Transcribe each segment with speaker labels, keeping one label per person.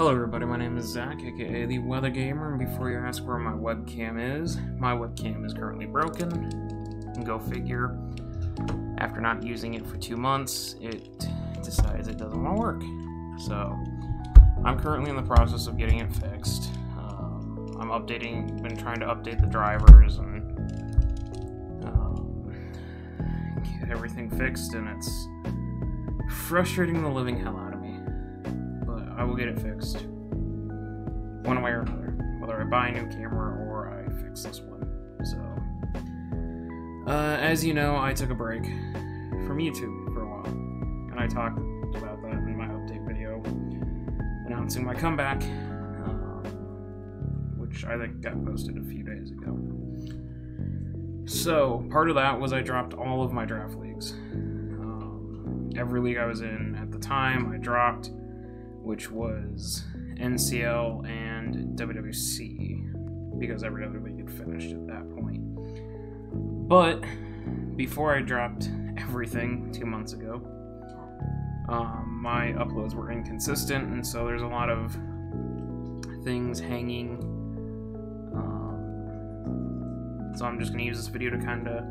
Speaker 1: Hello everybody, my name is Zach, aka The Weather Gamer, and before you ask where my webcam is, my webcam is currently broken. And go figure, after not using it for 2 months, it decides it doesn't want to work. So, I'm currently in the process of getting it fixed. Been trying to update the drivers and get everything fixed, and it's frustrating the living hell out of me. I will get it fixed one way or another, whether I buy a new camera or I fix this one. So, as you know, I took a break from YouTube for a while, and I talked about that in my update video, announcing my comeback, which I think got posted a few days ago. So, part of that was I dropped all of my draft leagues. Every league I was in at the time, I dropped, which was NCL and WWC, because every other league had finished at that point. But before I dropped everything 2 months ago, my uploads were inconsistent, and so there's a lot of things hanging. So I'm just going to use this video to kind of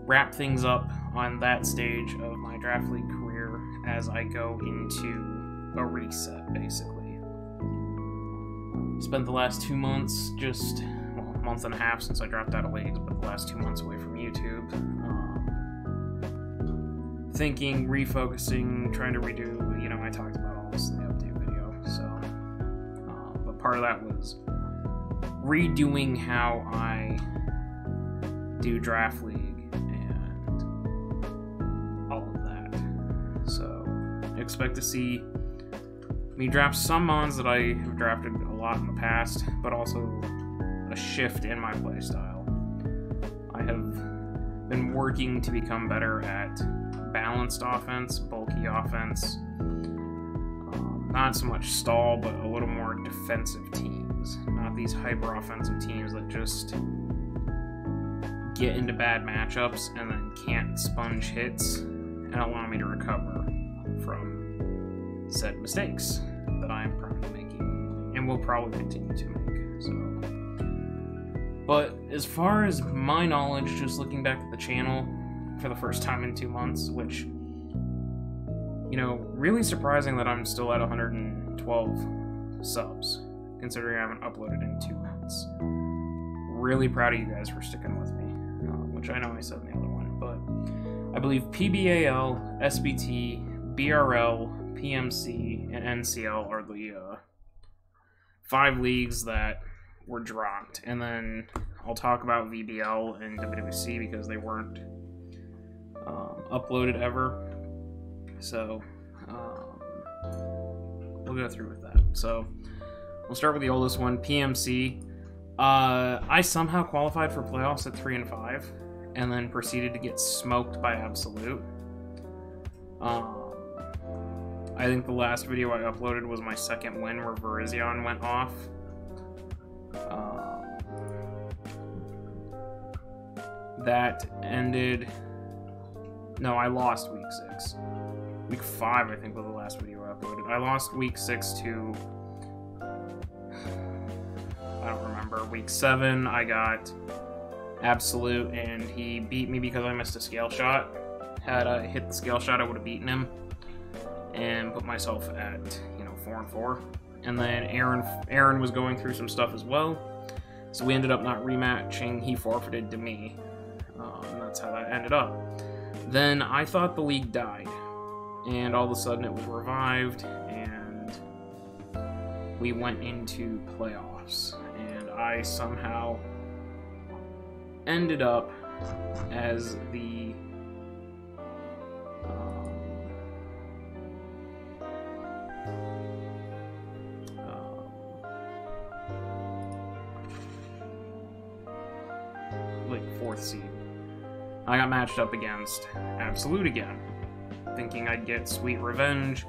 Speaker 1: wrap things up on that stage of my draft league career as I go into a reset, basically. Spent the last 2 months, a month and a half since I dropped out of leagues, but the last 2 months away from YouTube, thinking, refocusing, trying to redo, I talked about all this in the update video, so, but part of that was redoing how I do draft league and all of that. So, expect to see me draft some mons that I have drafted a lot in the past, but also a shift in my playstyle. I have been working to become better at balanced offense, bulky offense, not so much stall, but a little more defensive teams. Not these hyper-offensive teams that just get into bad matchups and then can't sponge hits and allow me to recover from said mistakes that I am prone to making, and will probably continue to make. So, but as far as my knowledge, just looking back at the channel for the first time in 2 months, which, really surprising that I'm still at 112 subs, considering I haven't uploaded in 2 months. Really proud of you guys for sticking with me, which I know I said in the other one, but I believe PBAL, SBT, BRL, PMC, and NCL are the 5 leagues that were dropped. And then I'll talk about VBL and WWC because they weren't uploaded ever. So we'll go through with that. So we'll start with the oldest one, PMC. I somehow qualified for playoffs at 3 and 5, and then proceeded to get smoked by Absolute. I think the last video I uploaded was my second win where Virizion went off. That ended... No, I lost week 6. Week 5, I think, was the last video I uploaded. I lost week 6 to... I don't remember. Week 7, I got Absolute, and he beat me because I missed a scale shot. Had I hit the scale shot, I would have beaten him and put myself at 4 and 4. And then Aaron was going through some stuff as well, so we ended up not rematching. He forfeited to me, and that's how that ended up. Then I thought the league died, and all of a sudden it was revived, and we went into playoffs, and I somehow ended up as the fourth seed. I got matched up against Absolute again, thinking I'd get sweet revenge.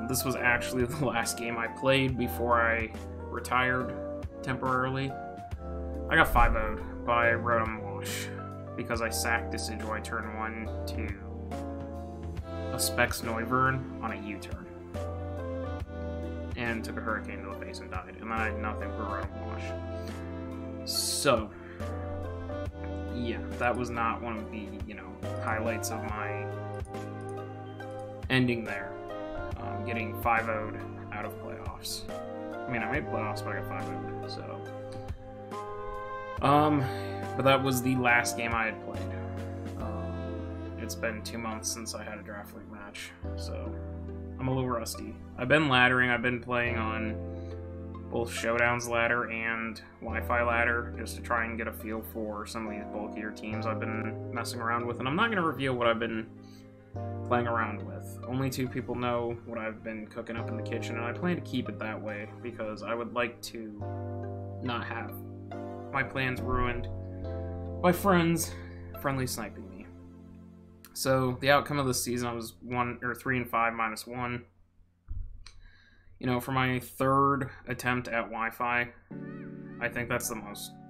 Speaker 1: This was actually the last game I played before I retired temporarily. I got 5-0'd by Rotom Wash because I sacked Decidueye turn 1 to a Specs Noivern on a U-turn. and took a hurricane to the face and died. And then I had nothing for Red Wash. So, yeah, that was not one of the, highlights of my ending there. Getting 5-0'd out of playoffs. I mean, I made playoffs, but I got 5-0'd, so. But that was the last game I had played. It's been 2 months since I had a draft league match, so I'm a little rusty. I've been laddering. I've been playing on both Showdown's ladder and Wi-Fi ladder just to try and get a feel for some of these bulkier teams I've been messing around with. And I'm not going to reveal what I've been playing around with. Only 2 people know what I've been cooking up in the kitchen, and I plan to keep it that way because I would like to not have my plans ruined by friends friendly sniping me. So the outcome of the season, I was 3-5 -1. For my 3rd attempt at Wi-Fi, I think that's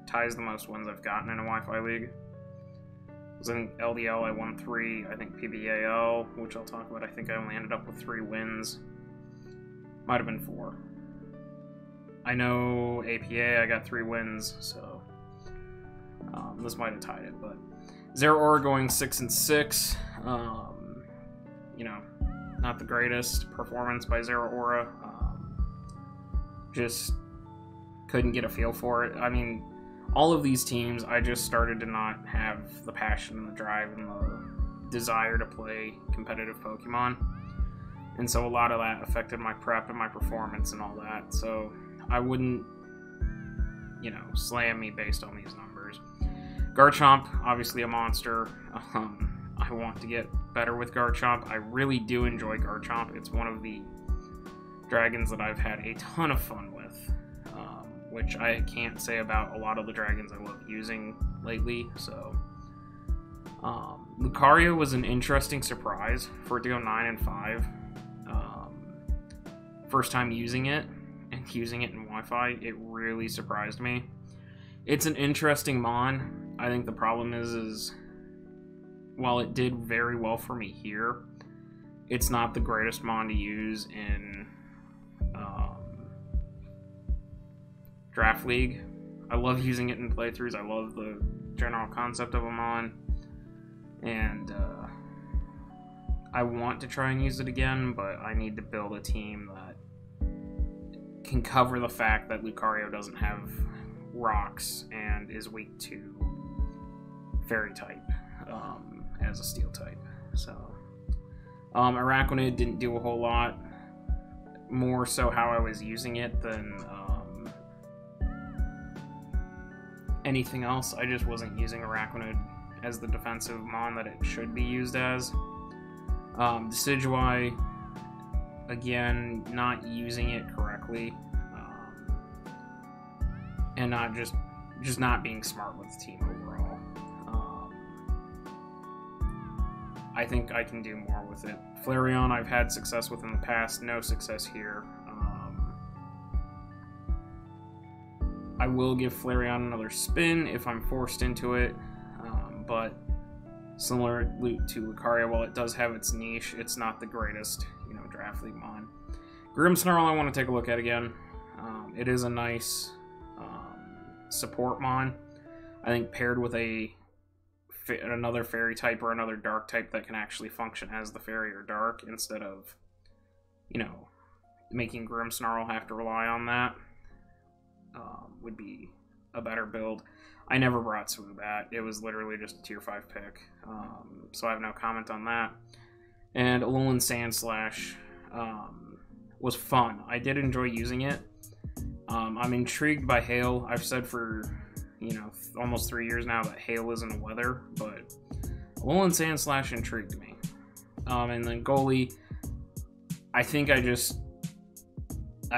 Speaker 1: ties the most wins I've gotten in a Wi-Fi league. I was in LDL, I won 3. I think PBAL, which I'll talk about, I think I only ended up with 3 wins. Might have been 4. I know APA, I got 3 wins, so this might have tied it, but Zeraora going 6-6. Not the greatest performance by Zeraora. Just couldn't get a feel for it. I mean, all of these teams, I just started to not have the passion and the drive and the desire to play competitive Pokemon. And so a lot of that affected my prep and my performance and all that. So I wouldn't, slam me based on these numbers. Garchomp, obviously a monster. I want to get better with Garchomp. I really do enjoy Garchomp. It's one of the dragons that I've had a ton of fun with, which I can't say about a lot of the dragons I love using lately. So Lucario was an interesting surprise for it to go 9-5. First time using it, and using it in Wi-Fi, it really surprised me. It's an interesting Mon. I think the problem is while it did very well for me here, it's not the greatest Mon to use in Draft League. I love using it in playthroughs. I love the general concept of a Mon, and I want to try and use it again, but I need to build a team that can cover the fact that Lucario doesn't have rocks and is weak to Fairy type as a Steel type. So Araquanid didn't do a whole lot, more so how I was using it than anything else. I just wasn't using Araquanid as the defensive Mon that it should be used as. Decidueye, again, not using it correctly, and not just not being smart with the team overall. I think I can do more with it. Flareon, I've had success with in the past, no success here. I will give Flareon another spin if I'm forced into it, but similar to Lucario, while it does have its niche, it's not the greatest, Draft League Mon. Grimmsnarl I want to take a look at again. It is a nice support Mon. I think paired with another Fairy type or another Dark type that can actually function as the Fairy or Dark instead of, making Grimmsnarl have to rely on that, would be a better build. I never brought Swoobat. It was literally just a tier 5 pick, so I have no comment on that. And Alolan Sandslash was fun. I did enjoy using it. I'm intrigued by Hail. I've said for, almost 3 years now that Hail isn't weather, but Alolan Sandslash intrigued me. And then Goalie, I think I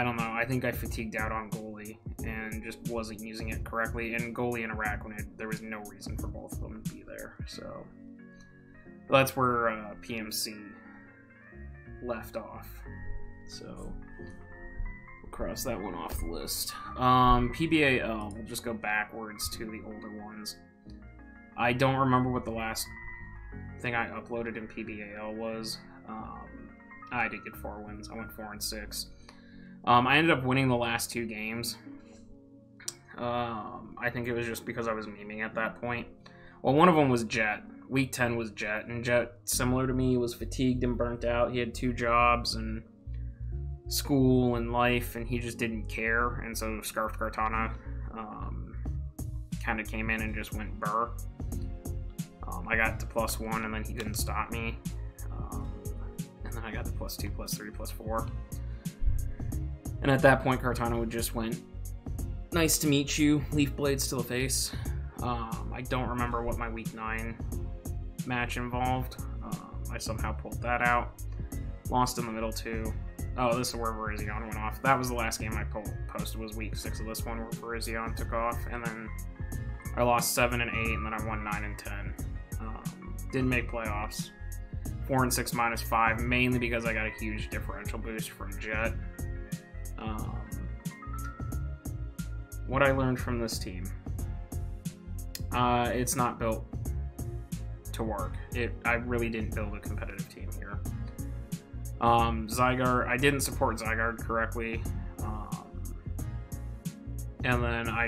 Speaker 1: don't know, I think I fatigued out on Goalie and just wasn't using it correctly. And Goalie and Araquanid, there was no reason for both of them to be there. So that's where PMC left off. So we'll cross that one off the list. PBAL, we'll just go backwards to the older ones. I don't remember what the last thing I uploaded in PBAL was. I did get 4 wins. I went 4-6. I ended up winning the last 2 games. I think it was just because I was memeing at that point. Well, one of them was Jet. Week 10 was Jet, and Jet, similar to me, was fatigued and burnt out. He had 2 jobs and school and life, and he just didn't care, and so Scarfed Kartana kind of came in and just went burr. I got to +1, and then he couldn't stop me. And then I got to +2, +3, +4. And at that point, Kartana would just went, nice to meet you, Leaf Blades to the face. I don't remember what my Week 9 match involved. I somehow pulled that out. Lost in the middle, too. Oh, this is where Virizion went off. That was the last game I posted, was Week 6 of this one, where Virizion took off. And then I lost 7 and 8, and then I won 9 and 10. Didn't make playoffs. 4 and 6 -5, mainly because I got a huge differential boost from Jet. What I learned from this team. It's not built to work. I really didn't build a competitive team here. Zygarde, I didn't support Zygarde correctly. And then I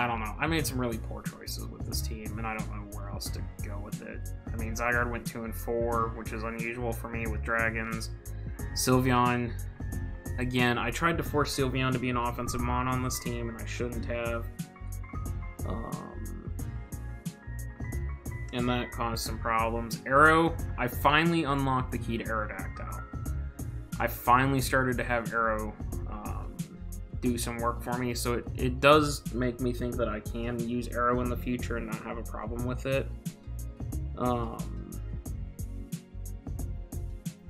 Speaker 1: don't know. I made some really poor choices with this team, and I don't know where else to go with it. I mean, Zygarde went 2 and 4, which is unusual for me with Dragons. Sylveon, again, I tried to force Sylveon to be an offensive mon on this team, and I shouldn't have. And that caused some problems. Arrow, I finally unlocked the key to Aerodactyl. I finally started to have Arrow do some work for me, so it does make me think that I can use Arrow in the future and not have a problem with it.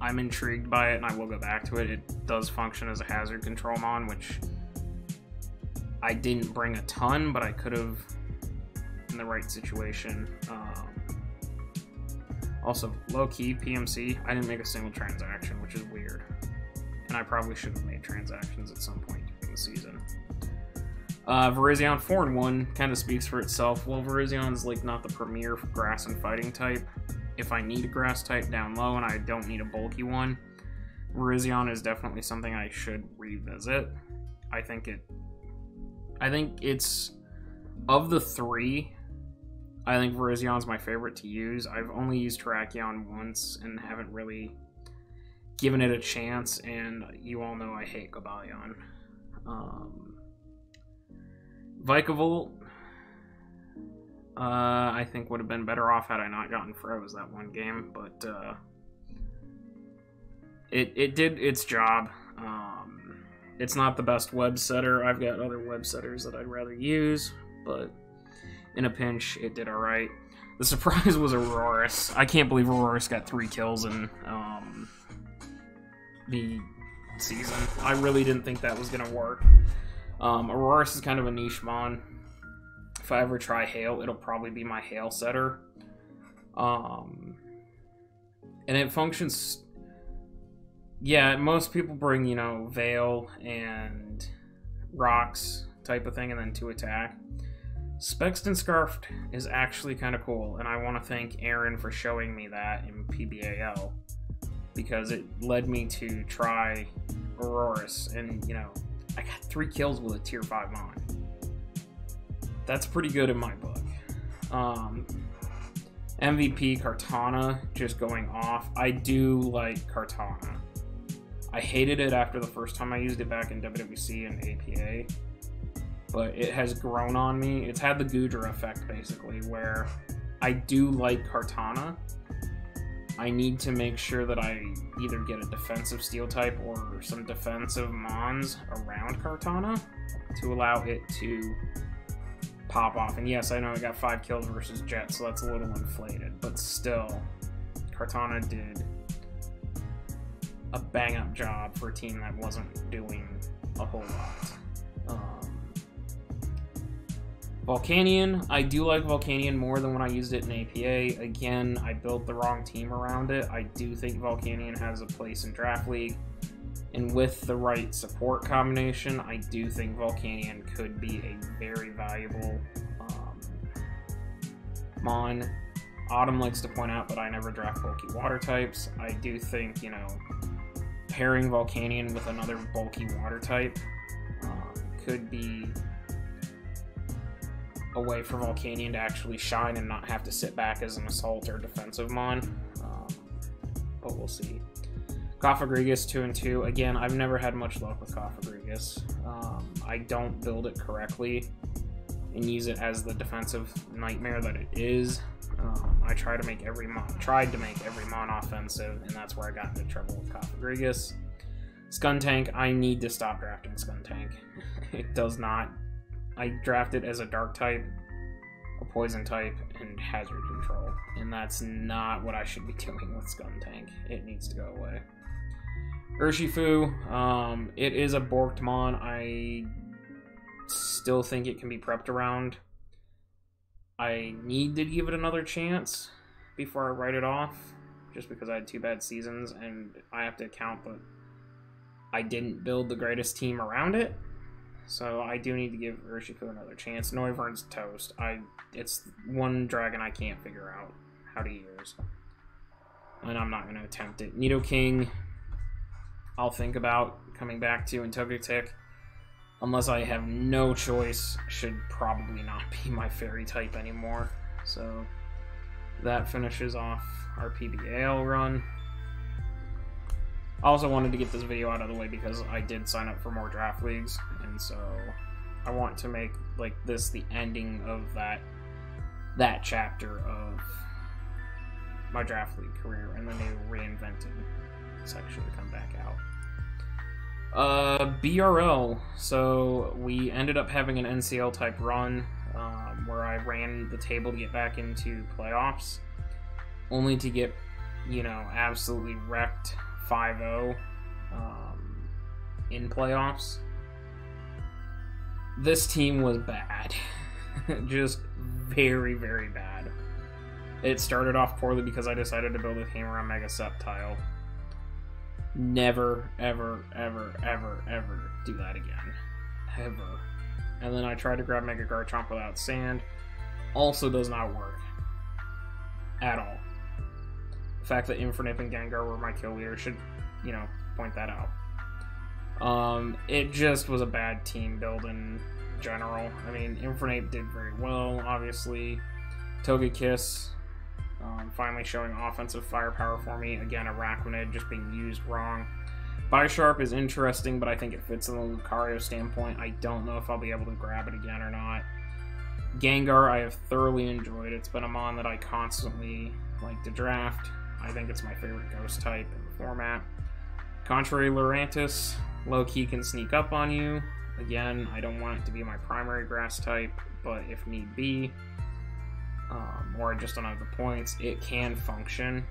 Speaker 1: I'm intrigued by it, and I will go back to it. It does function as a hazard control mon, which I didn't bring a ton, but I could have in the right situation. Also, low-key, PMC, I didn't make a single transaction, which is weird. And I probably should have made transactions at some point during the season. Virizion 4 and 1 kind of speaks for itself. Well, Virizion's like not the premier grass and fighting type. If I need a grass type down low and I don't need a bulky one, Virizion is definitely something I should revisit. I think it's, of the 3, I think Virizion's my favorite to use. I've only used Terrakion once and haven't really given it a chance, and you all know I hate Gabalion. Vikavolt, I think would have been better off had I not gotten froze that one game, but it did its job. It's not the best web setter. I've got other web setters that I'd rather use, but in a pinch, it did alright. The surprise was Aurorus. I can't believe Aurorus got 3 kills in the season. I really didn't think that was going to work. Aurorus is kind of a niche mon. If I ever try Hail, it'll probably be my Hail setter. And it functions... Yeah, most people bring, Veil and Rocks type of thing and then 2 attack. Spexed and Scarfed is actually kind of cool, and I want to thank Aaron for showing me that in PBAL, because it led me to try Aurorus, and, I got 3 kills with a tier 5 mon. That's pretty good in my book. MVP Kartana, just going off. I do like Kartana. I hated it after the first time I used it back in WWC and APA, but it has grown on me. It's had the Goodra effect, basically, where I do like Kartana. I need to make sure that I either get a defensive steel type or some defensive mons around Kartana to allow it to pop off. And yes, I know I got 5 kills versus Jet, so that's a little inflated, but still, Kartana did a bang-up job for a team that wasn't doing a whole lot. Volcanion, I do like Volcanion more than when I used it in APA. Again, I built the wrong team around it. I do think Volcanion has a place in Draft League, and with the right support combination, I do think Volcanion could be a very valuable mon. Autumn likes to point out that I never draft bulky water types. I do think, pairing Volcanion with another bulky water type could be a way for Volcanion to actually shine and not have to sit back as an assault or defensive mon. But we'll see. Cofagrigus 2-2. Again, I've never had much luck with Cofagrigus. I don't build it correctly and use it as the defensive nightmare that it is. I tried to make every mon offensive, and that's where I got into trouble with Cofagrigus. Skuntank, I need to stop drafting Skuntank. It does not. I draft it as a dark type, a poison type, and hazard control, and that's not what I should be doing with Skuntank. It needs to go away. Urshifu, it is a Borked mon. I still think it can be prepped around. I need to give it another chance before I write it off, just because I had 2 bad seasons, and I have to account that I didn't build the greatest team around it. So I do need to give Urshifu another chance. Noivern's toast. It's one dragon I can't figure out how to use, and I'm not going to attempt it. Nidoking, I'll think about coming back to, and Togetic, unless I have no choice, should probably not be my fairy type anymore. So that finishes off our PBAL run. I also wanted to get this video out of the way because I did sign up for more draft leagues, and so I want to make like this the ending of that chapter of my draft league career, and then they reinvented section to come back out. BRL. So we ended up having an NCL type run where I ran the table to get back into playoffs, only to get, you know, absolutely wrecked 5-0 in playoffs. This team was bad. Just very, very bad. It started off poorly because I decided to build a team around Mega Sceptile. Never, ever, ever, ever, ever do that again. Ever. And then I tried to grab Mega Garchomp without sand. Also does not work. At all. The fact that Infernape and Gengar were my kill leader should, you know, point that out. It just was a bad team build in general. I mean, Infernape did very well, obviously. Togekiss, finally showing offensive firepower for me. Again, Araquanid just being used wrong. Bisharp is interesting, but I think it fits in the Lucario standpoint. I don't know if I'll be able to grab it again or not. Gengar, I have thoroughly enjoyed. It's been a mon that I constantly like to draft. I think it's my favorite ghost type in the format. Contrary Lurantis, low-key can sneak up on you. Again, I don't want it to be my primary grass type, but if need be, or I just don't have the points, it can function.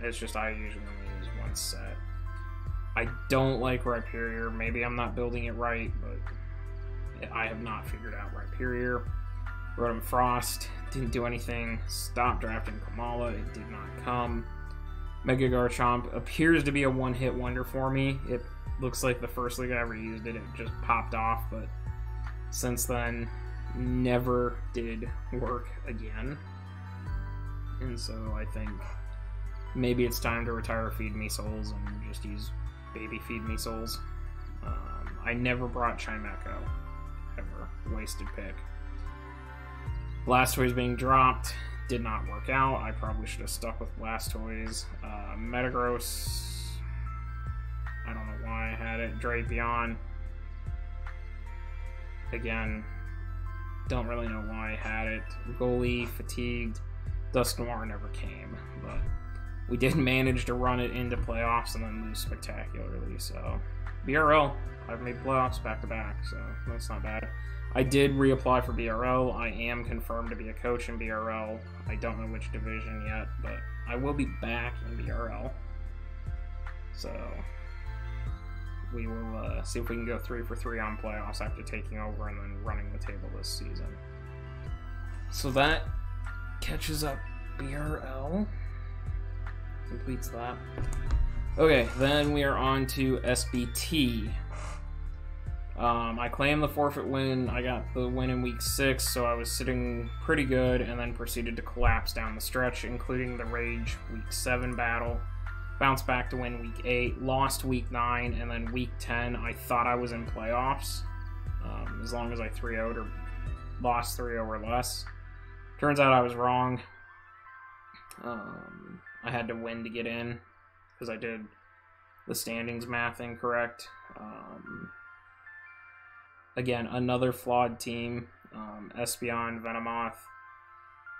Speaker 1: It's just I usually only use one set. I don't like Rhyperior. Maybe I'm not building it right, but I have not figured out Rhyperior. Rotom Frost, didn't do anything. Stopped drafting Kamala, it did not come. Mega Garchomp appears to be a one-hit wonder for me. It looks like the first league I ever used it, it just popped off, but since then, never did work again. And so I think maybe it's time to retire Feed Me Souls and just use baby Feed Me Souls. I never brought Chimecho, ever. Wasted pick. Blastoise being dropped did not work out. I probably should have stuck with Blastoise. Metagross, I don't know why I had it. Drapion, again, don't really know why I had it. Goalie, Fatigued, Dusknoir never came, but we did manage to run it into playoffs and then lose spectacularly. So BRL, I've made playoffs back to back, so that's not bad. I did reapply for BRL. I am confirmed to be a coach in BRL. I don't know which division yet, but I will be back in BRL. So we will see if we can go 3 for 3 on playoffs after taking over and then running the table this season. So that catches up BRL. Completes that. Okay, then we are on to SBT. I claimed the forfeit win. I got the win in week 6, so I was sitting pretty good, and then proceeded to collapse down the stretch, including the Rage week 7 battle. bounced back to win week 8, lost week 9, and then week 10, I thought I was in playoffs, as long as I 3-0'd or lost 3-0 or less. Turns out I was wrong. I had to win to get in, because I did the standings math incorrect. Again, another flawed team. Espeon, Venomoth,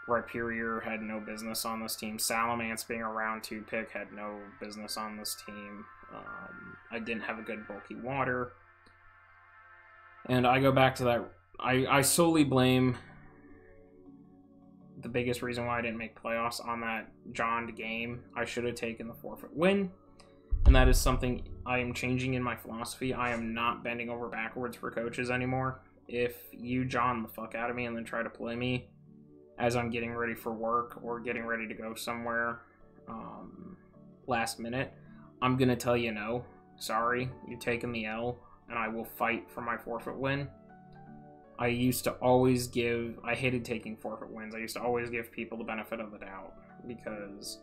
Speaker 1: Rhyperior had no business on this team. Salamence being a round 2 pick had no business on this team. I didn't have a good bulky water. And I go back to that. I solely blame the biggest reason why I didn't make playoffs on that Jond game. I should have taken the forfeit win. And that is something I am changing in my philosophy. I am not bending over backwards for coaches anymore. If you John the fuck out of me and then try to play me as I'm getting ready for work or getting ready to go somewhere last minute, I'm going to tell you no. Sorry, you're taking the L, and I will fight for my forfeit win. I used to always give... I hated taking forfeit wins. I used to always give people the benefit of the doubt, because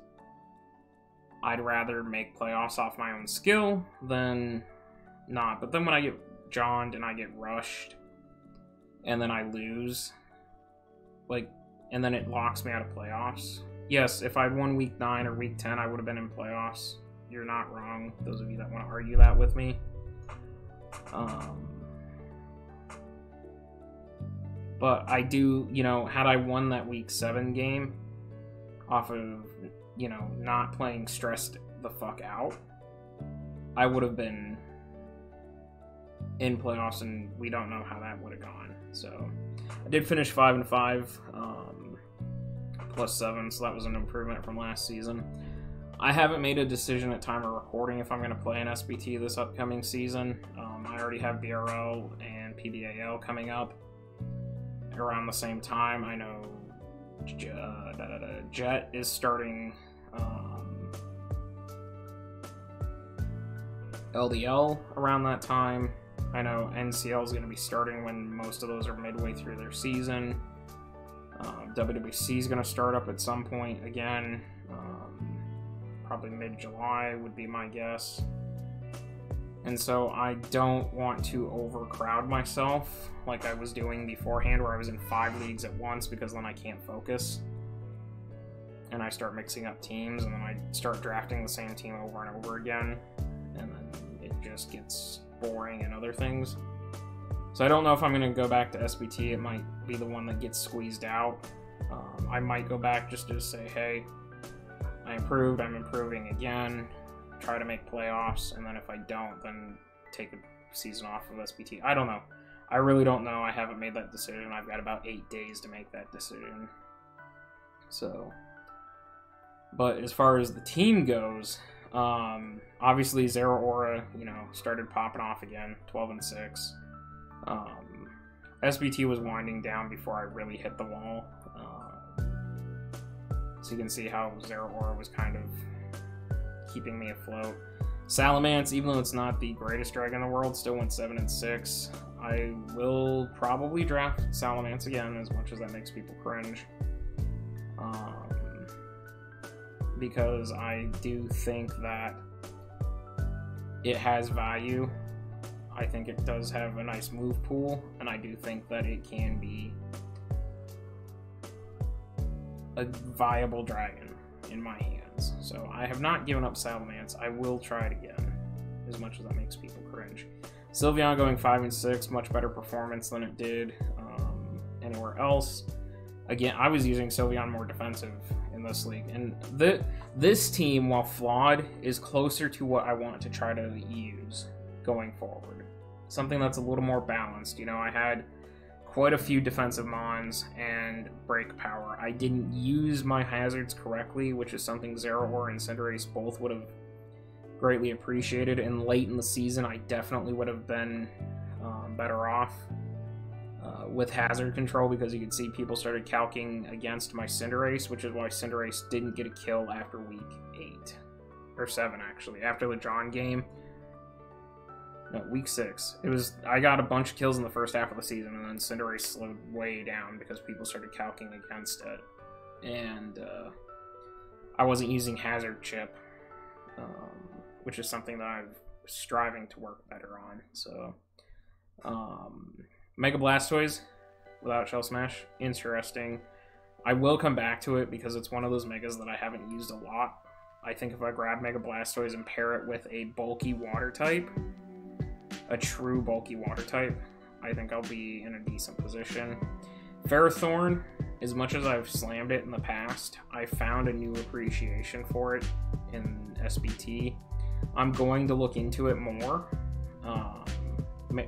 Speaker 1: I'd rather make playoffs off my own skill than not. But then when I get Johned and I get rushed, and then I lose, and then it locks me out of playoffs. Yes, if I'd won week 9 or week 10, I would have been in playoffs. You're not wrong, those of you that want to argue that with me. But I do, had I won that week 7 game off of, not playing stressed the fuck out, I would have been in playoffs, and we don't know how that would have gone. So I did finish 5-5, +7, so that was an improvement from last season. I haven't made a decision at time of recording if I'm going to play an SBT this upcoming season. I already have BRL and PBAL coming up around the same time. I know Jet is starting LDL around that time. I know NCL is going to be starting when most of those are midway through their season. WWC is going to start up at some point again. Probably mid-July would be my guess. And so I don't want to overcrowd myself like I was doing beforehand, where I was in 5 leagues at once, because then I can't focus. And I start mixing up teams, and then I start drafting the same team over and over again. And then it just gets boring and other things. So I don't know if I'm going to go back to SBT. It might be the one that gets squeezed out. I might go back just to say, hey, I improved, I'm improving again, try to make playoffs, and then if I don't, then take a season off of SBT. I don't know. I really don't know. I haven't made that decision. I've got about 8 days to make that decision. So, but as far as the team goes, obviously Zeraora, started popping off again, 12-6. SBT was winding down before I really hit the wall. So you can see how Zeraora was kind of keeping me afloat. Salamence, even though it's not the greatest dragon in the world, still went 7-6. I will probably draft Salamence again, as much as that makes people cringe. Because I do think that it has value. I think it does have a nice move pool, and I do think that it can be a viable dragon in my hands. So I have not given up Salamence. I will try it again, as much as that makes people cringe. Sylveon going 5-6, much better performance than it did anywhere else. Again, I was using Sylveon more defensive in this league, and this team, while flawed, is closer to what I want to try to use going forward. Something that's a little more balanced. I had quite a few defensive mons and break power. I didn't use my hazards correctly, which is something Zeraora and Cinderace both would have greatly appreciated, and late in the season I definitely would have been better off with hazard control, because you could see people started calcing against my Cinderace, which is why Cinderace didn't get a kill after week 8. Or 7, actually. After the John game. No, week 6. I got a bunch of kills in the first half of the season, and then Cinderace slowed way down because people started calcing against it. And I wasn't using Hazard Chip which is something that I'm striving to work better on. So, Mega Blastoise without Shell Smash, interesting. I will come back to it because it's one of those Megas that I haven't used a lot. I think if I grab Mega Blastoise and pair it with a bulky water type, a true bulky water type, I think I'll be in a decent position. Ferrothorn, as much as I've slammed it in the past, I found a new appreciation for it in SBT. I'm going to look into it more.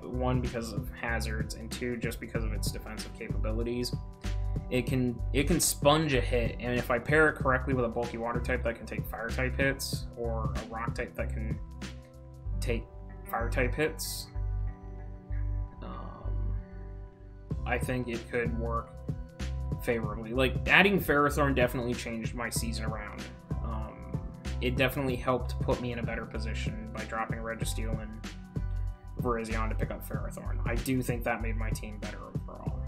Speaker 1: One, because of hazards, and two, just because of its defensive capabilities. It can sponge a hit, and if I pair it correctly with a bulky water type that can take fire type hits, or a rock type that can take fire type hits, I think it could work favorably. Like, adding Ferrothorn definitely changed my season around. It definitely helped put me in a better position by dropping Registeel and Virizion to pick up Ferrothorn. I do think that made my team better overall.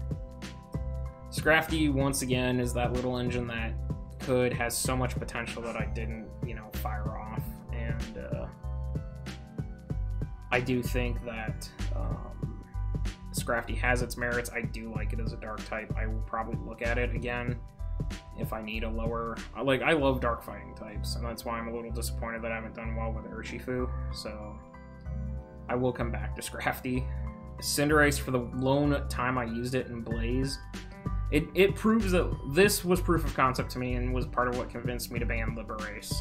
Speaker 1: Scrafty, once again, is that little engine that has so much potential that I didn't, fire off. And I do think that Scrafty has its merits. I do like it as a dark type. I will probably look at it again if I need a lower... I love dark fighting types, and that's why I'm a little disappointed that I haven't done well with Urshifu. So I will come back to Scrafty. Cinderace, for the lone time I used it in Blaze, it proves that this was proof of concept to me and was part of what convinced me to ban Liberace.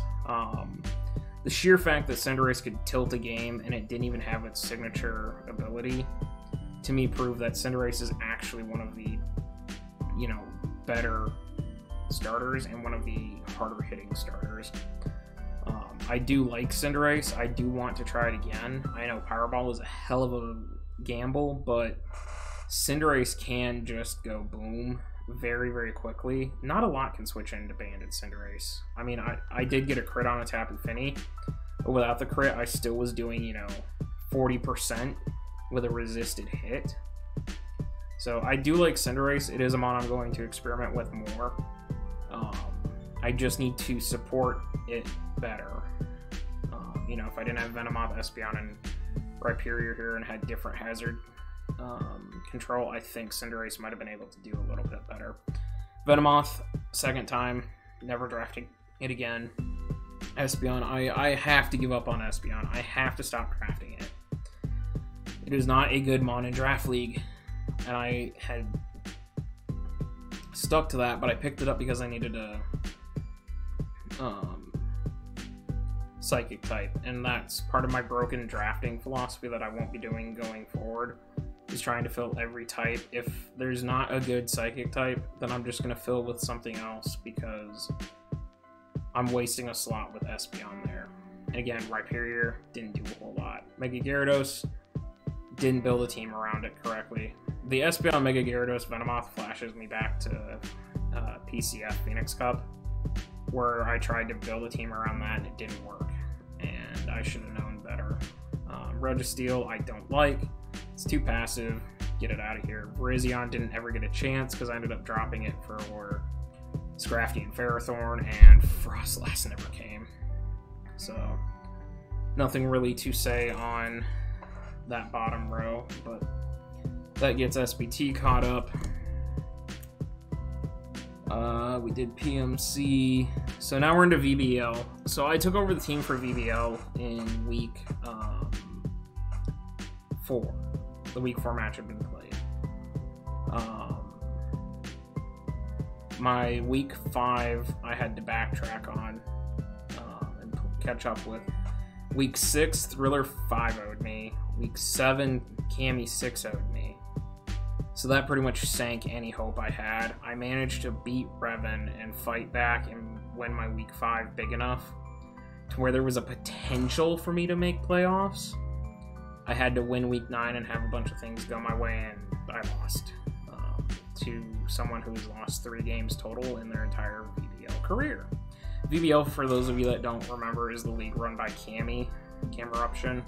Speaker 1: The sheer fact that Cinderace could tilt a game and it didn't even have its signature ability, to me, proved that Cinderace is actually one of the, better starters and one of the harder hitting starters. I do like Cinderace. I do want to try it again. I know Power Ball is a hell of a gamble, but Cinderace can just go boom very, very quickly. Not a lot can switch into Banded Cinderace. I mean, I did get a crit on a Tapu Fini, but without the crit, I still was doing, 40% with a resisted hit. So I do like Cinderace. It is a mon I'm going to experiment with more. I just need to support it better. If I didn't have Venomoth, Espeon, and Rhyperior here and had different hazard control, I think Cinderace might have been able to do a little bit better. Venomoth, second time, never drafting it again. Espeon, I have to give up on Espeon. I have to stop drafting it. It is not a good mon in Draft League, and I had stuck to that, but I picked it up because I needed a Psychic type, and that's part of my broken drafting philosophy that I won't be doing going forward, is trying to fill every type. If there's not a good Psychic type, then I'm just going to fill with something else because I'm wasting a slot with Espeon there. And again, Rhyperior didn't do a whole lot. Mega Gyarados didn't build a team around it correctly. The Espeon Mega Gyarados Venomoth flashes me back to PCF Phoenix Cup, where I tried to build a team around that and it didn't work, and I should have known better. Registeel I don't like. It's too passive. Get it out of here. Virizion didn't ever get a chance because I ended up dropping it for Scrafty and Ferrothorn, and Frostlass never came. So nothing really to say on that bottom row, but that gets SBT caught up. We did PMC, so now we're into VBL. So I took over the team for VBL in week 4. The week 4 match had been played. My week 5 I had to backtrack on and catch up with. Week 6, Thriller 5-0'd me. Week 7, Cammy 6-0'd me. So that pretty much sank any hope I had. I managed to beat Revan and fight back and win my week 5 big enough to where there was a potential for me to make playoffs. I had to win week 9 and have a bunch of things go my way, and I lost to someone who's lost 3 games total in their entire VBL career. VBL, for those of you that don't remember, is the league run by Cammy, Cameruption.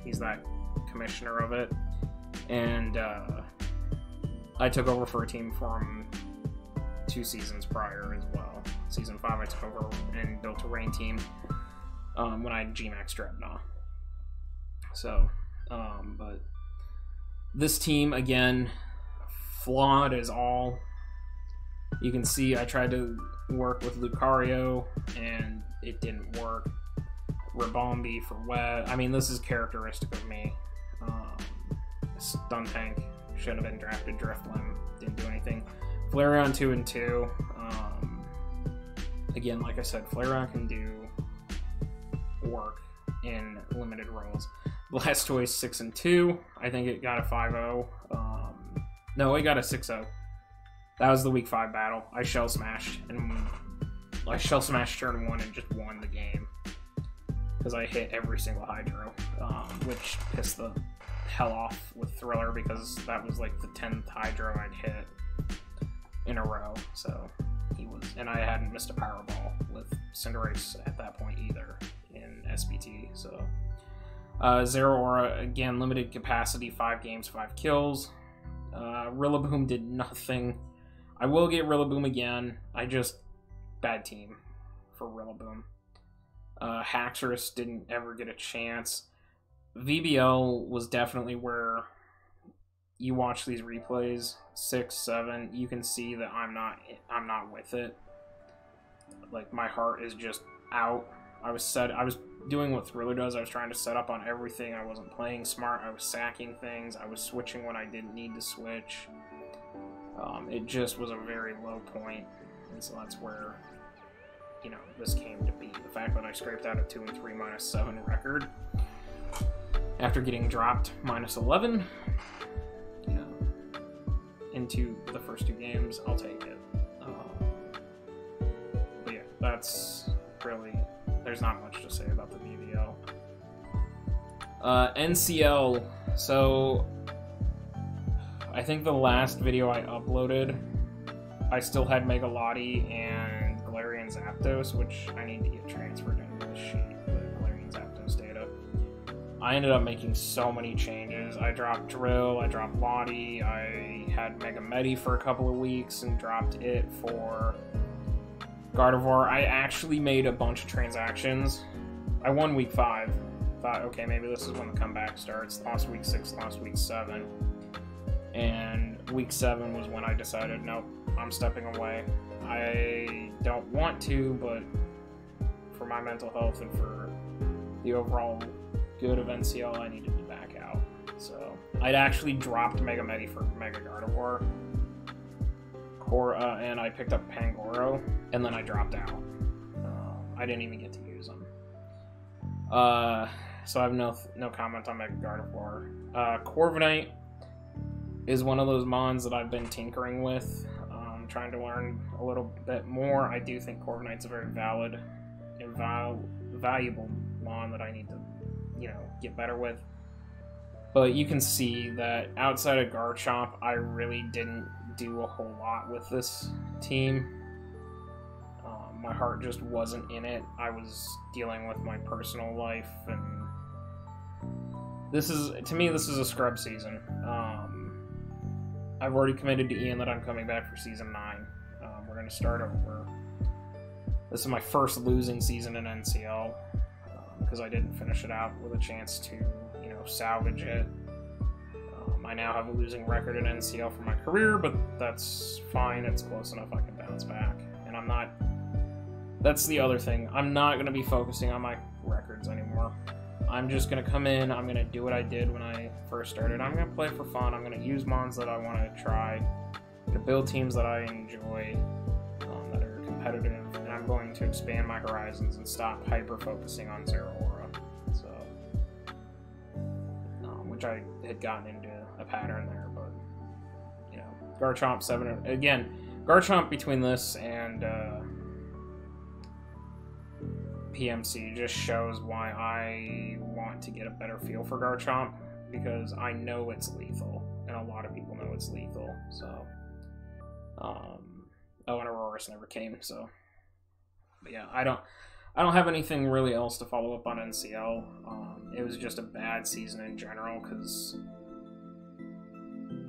Speaker 1: He's that commissioner of it. And I took over for a team from 2 seasons prior as well. Season 5 I took over and built a rain team. when I had Gmax Dreadnought. So, but this team, again, flawed as all. You can see I tried to work with Lucario, and it didn't work. Ribombee for wet. I mean, this is characteristic of me. Stuntank should have been drafted. Drifblim didn't do anything. Flareon 2 and 2. Again, like I said, Flareon can do work in limited roles. Blastoise 6 and 2. I think it got a 5-0. No, it got a 6-0. That was the week 5 battle. I Shell Smashed, and I Shell Smashed turn 1 and just won the game. Because I hit every single Hydro, which pissed the hell off with Thriller, because that was like the 10th Hydro I'd hit in a row. So he was, and I hadn't missed a Powerball with Cinderace at that point either in SPT. So Zeraora, again, limited capacity, 5 games, 5 kills. Rillaboom did nothing. I will get Rillaboom again. Bad team for Rillaboom. Haxorus didn't ever get a chance. VBL was definitely where you watch these replays, 6, 7, you can see that I'm not with it. Like, my heart is just out. I was doing what Thriller does. I was trying to set up on everything. I wasn't playing smart. I was sacking things. I was switching when I didn't need to switch. It just was a very low point, and so that's where, you know, this came to be. The fact that I scraped out a 2 and 3 -7 record after getting dropped -11, you know, into the first 2 games, I'll take it. But yeah, that's really, there's not much to say about the BBL. NCL, so I think the last video I uploaded, I still had Mega Lottie and Galarian Zapdos, which I need to get transferred into the sheet, the Galarian Zapdos data. I ended up making so many changes. I dropped Drill, I dropped Lottie, I had Mega Medi for a couple of weeks and dropped it for Gardevoir. I actually made a bunch of transactions. I won week 5. Thought, okay, maybe this is when the comeback starts. Lost week 6, lost week 7. And week 7 was when I decided, nope, I'm stepping away. I don't want to, but for my mental health and for the overall good of NCL, I needed to back out. So I'd actually dropped Mega Medi for Mega Gardevoir, and I picked up Pangoro, and then I dropped out. I didn't even get to use them. So I have no comment on Mega Gardevoir. Corviknight is one of those mons that I've been tinkering with, trying to learn a little bit more. I do think Corviknight's a very valid and valuable mon that I need to, you know, get better with. But you can see that outside of Garchomp, I really didn't do a whole lot with this team. My heart just wasn't in it. I was dealing with my personal life, and this is, to me, this is a scrub season. I've already committed to Ian that I'm coming back for Season 9. We're going to start over. This is my first losing season in NCL, because I didn't finish it out with a chance to, you know, salvage it. I now have a losing record in NCL for my career, but that's fine. It's close enough I can bounce back. And I'm not... That's the other thing. I'm not going to be focusing on my records anymore. I'm just going to come in, I'm going to do what I did when I first started. I'm going to play for fun, I'm going to use mons that I want to try, I'm going to build teams that I enjoy, that are competitive, and I'm going to expand my horizons and stop hyper-focusing on Zeraora. So, which I had gotten into a pattern there, but, you know, Garchomp 7, again, Garchomp between this and, PMC just shows why I want to get a better feel for Garchomp, because I know it's lethal, and a lot of people know it's lethal, so, oh, and Aurorus never came, so, but yeah, I don't have anything really else to follow up on NCL. It was just a bad season in general, because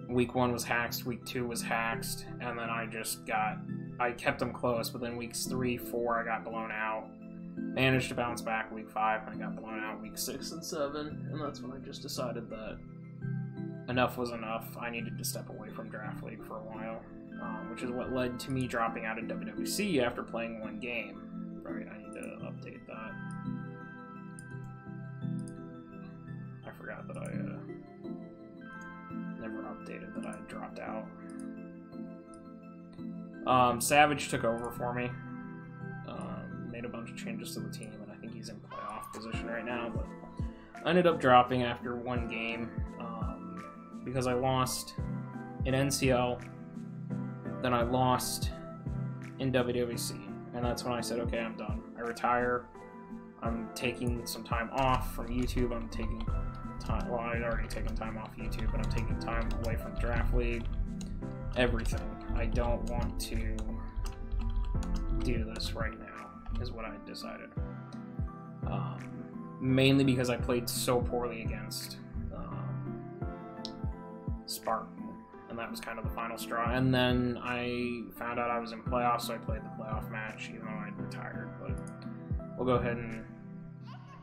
Speaker 1: week 1 was haxed, week 2 was haxed, and then I kept them close, but then weeks 3, 4, I got blown out. Managed to bounce back week 5, and I got blown out week 6 and 7, and that's when I just decided that enough was enough. I needed to step away from Draft League for a while, which is what led to me dropping out of WWC after playing 1 game. Right, I need to update that. I forgot that I never updated that I had dropped out. Savage took over for me. Made a bunch of changes to the team, and I think he's in playoff position right now, but I ended up dropping after 1 game because I lost in NCL, then I lost in WWC, and that's when I said, okay, I'm done. I retire. I'm taking some time off from YouTube. I'm taking time, well, I'd already taken time off YouTube, but I'm taking time away from Draft League. Everything. I don't want to do this right now, is what I decided. Mainly because I played so poorly against Spartan, and that was kind of the final straw. And then I found out I was in playoffs, so I played the playoff match, even though I'd retired. But we'll go ahead and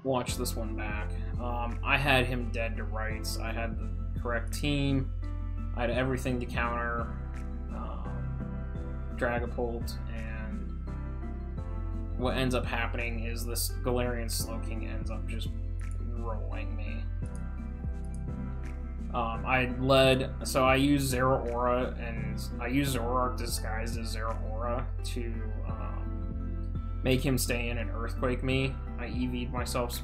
Speaker 1: watch this one back. I had him dead to rights. I had the correct team. I had everything to counter Dragapult, and what ends up happening is this Galarian Slowking ends up just rolling me. I led, so I used Zeraora, and I used Zoroark disguised as Zeraora to make him stay in and Earthquake me. I EV'd myself,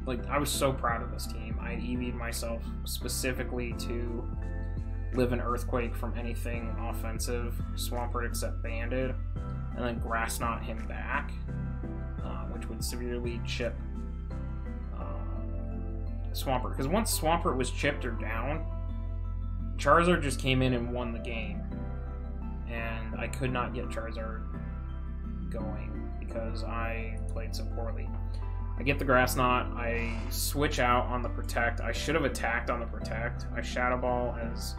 Speaker 1: like, I was so proud of this team. I EV'd myself specifically to live an Earthquake from anything offensive, Swampert except Banded, and then Grass Knot him back, which would severely chip Swampert. Because once Swampert was chipped or down, Charizard just came in and won the game, and I could not get Charizard going because I played so poorly. I get the Grass Knot, I switch out on the Protect. I should have attacked on the Protect. I Shadow Ball as,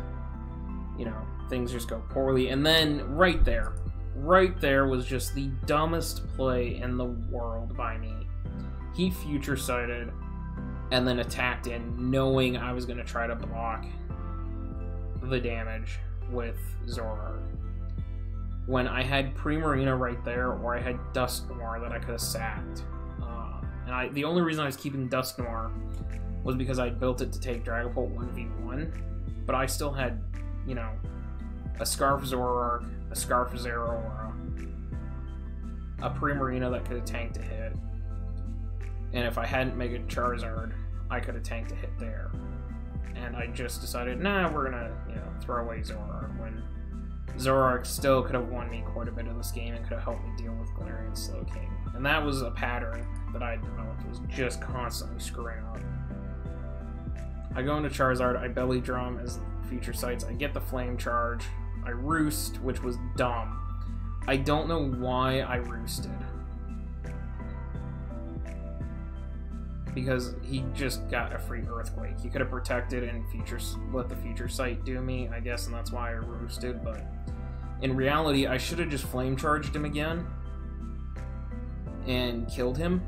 Speaker 1: you know, things just go poorly. And then right there was just the dumbest play in the world by me. He Future Sighted and then attacked in, knowing I was going to try to block the damage with Zoroark. When I had Primarina right there, or I had Dusknoir that I could have sacked. And the only reason I was keeping Dusknoir was because I built it to take Dragapult 1v1, but I still had, you know, a Scarf Zoroark, a Scarf Zeraora, a Primarina that could have tanked a hit, and if I hadn't made a Charizard, I could have tanked a hit there. And I just decided, nah, we're gonna, you know, throw away Zoroark, when Zoroark still could have won me quite a bit of this game and could have helped me deal with Galarian Slowking. And that was a pattern that I developed, was just constantly screwing up. I go into Charizard, I Belly Drum as Future Sights, I get the Flame Charge, I Roost, which was dumb. I don't know why I roosted. Because he just got a free Earthquake. He could have protected and let the Future Sight do me, I guess, and that's why I roosted, but in reality, I should have just Flame Charged him again and killed him,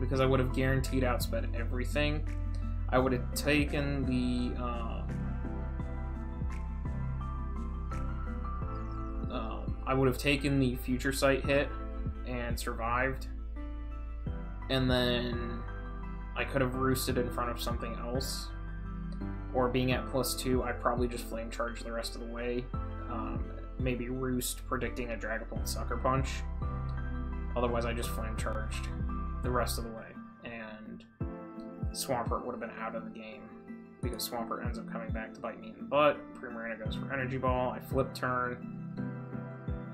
Speaker 1: because I would have guaranteed outsped everything. I would have taken the Future Sight hit and survived, and then I could have roosted in front of something else, or being at +2, I'd probably just Flame Charge the rest of the way. Maybe roost, predicting a Dragapult Sucker Punch. Otherwise, I just Flame Charged the rest of the way, and Swampert would have been out of the game, because Swampert ends up coming back to bite me in the butt. Primarina goes for Energy Ball, I flip turn,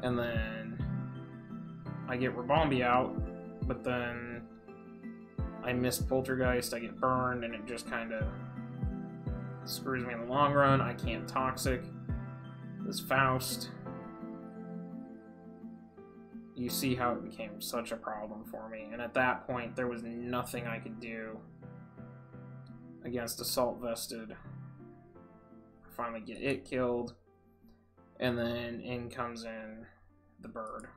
Speaker 1: and then I get Ribombee out, but then I miss Poltergeist, I get burned, and it just kind of screws me in the long run. I can't Toxic this Faust. You see how it became such a problem for me, and at that point there was nothing I could do against Assault Vested. I finally get it killed, and then in comes in the bird.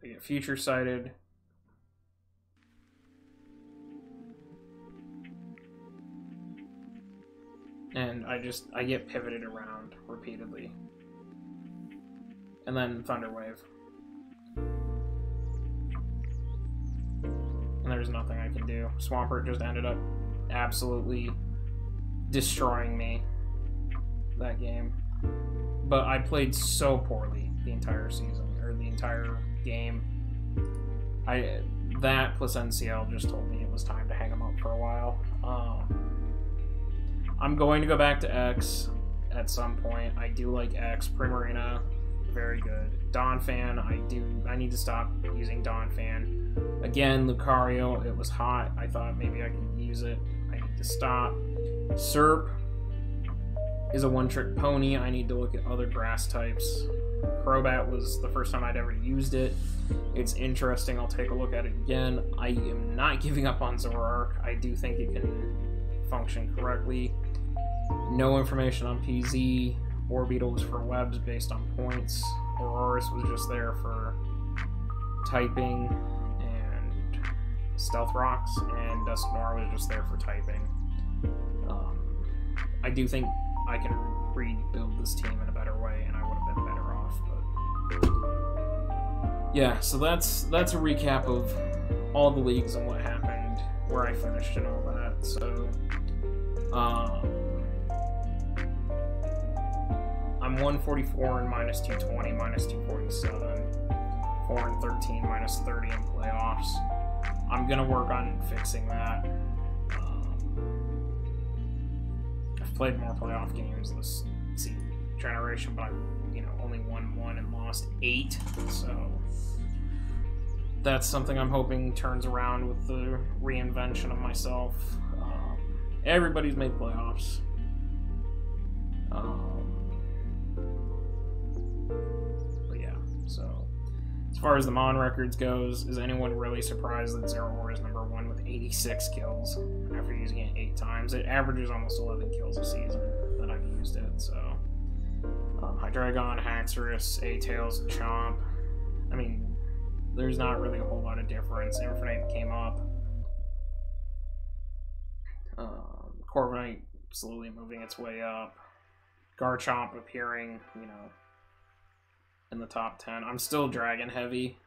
Speaker 1: I get future sighted. And I get pivoted around repeatedly. And then Thunderwave. And there's nothing I can do. Swampert just ended up absolutely destroying me that game. But I played so poorly the entire season, or the entire game. That plus NCL just told me it was time to hang them up for a while. I'm going to go back to X at some point. I do like X. Primarina, very good. Donphan, I need to stop using Donphan. Again, Lucario, it was hot. I thought maybe I could use it. I need to stop. Serp is a one-trick pony. I need to look at other grass types. Crobat was the first time I'd ever used it. It's interesting. I'll take a look at it again. I am not giving up on Zoroark. I do think it can function correctly. No information on PZ. Orbeetle was for webs based on points. Aurorus was just there for typing and stealth rocks, and Dusknoir was just there for typing. I do think I can rebuild this team in a better way, and I would have been better off. But yeah, so that's a recap of all the leagues and what happened, where I finished, and all that. So I'm 144 and minus 220, minus 247, 4 and 13, minus 30 in playoffs. I'm gonna work on fixing that. I've played more playoff games this generation, but I've only won 1 and lost 8. So that's something I'm hoping turns around with the reinvention of myself. Everybody's made playoffs. But yeah, so as far as the Mon records goes, is anyone really surprised that Zeraora is number 1 with 86 kills after using it 8 times? It averages almost 11 kills a season that I've used it, so Hydreigon, Haxorus, A-Tails, Chomp. I mean, there's not really a whole lot of difference. Infernape came up. Corviknight slowly moving its way up. Garchomp appearing, in the top 10. I'm still Dragon heavy.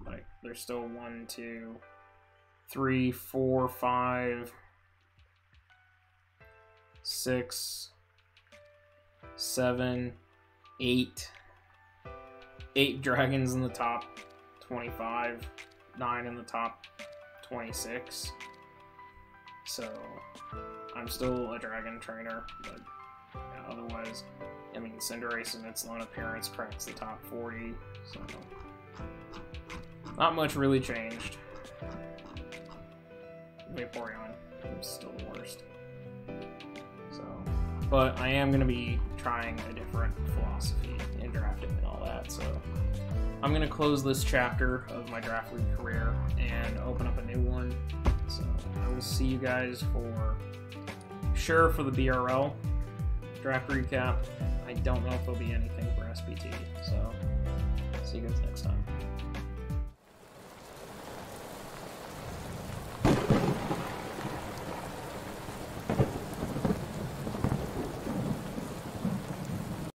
Speaker 1: Like, there's still 1, 2, 3, 4, 5, 6, 7, 8. 8 dragons in the top 25, 9 in the top 26. So I'm still a dragon trainer, but yeah, otherwise, I mean, Cinderace in its lone appearance cracks the top 40, so not much really changed. Vaporeon is still the worst. So, but I am going to be trying a different philosophy in drafting and all that, so I'm going to close this chapter of my draft league career and open up a new one. So I will see you guys for the BRL draft recap. I don't know if there'll be anything for SPT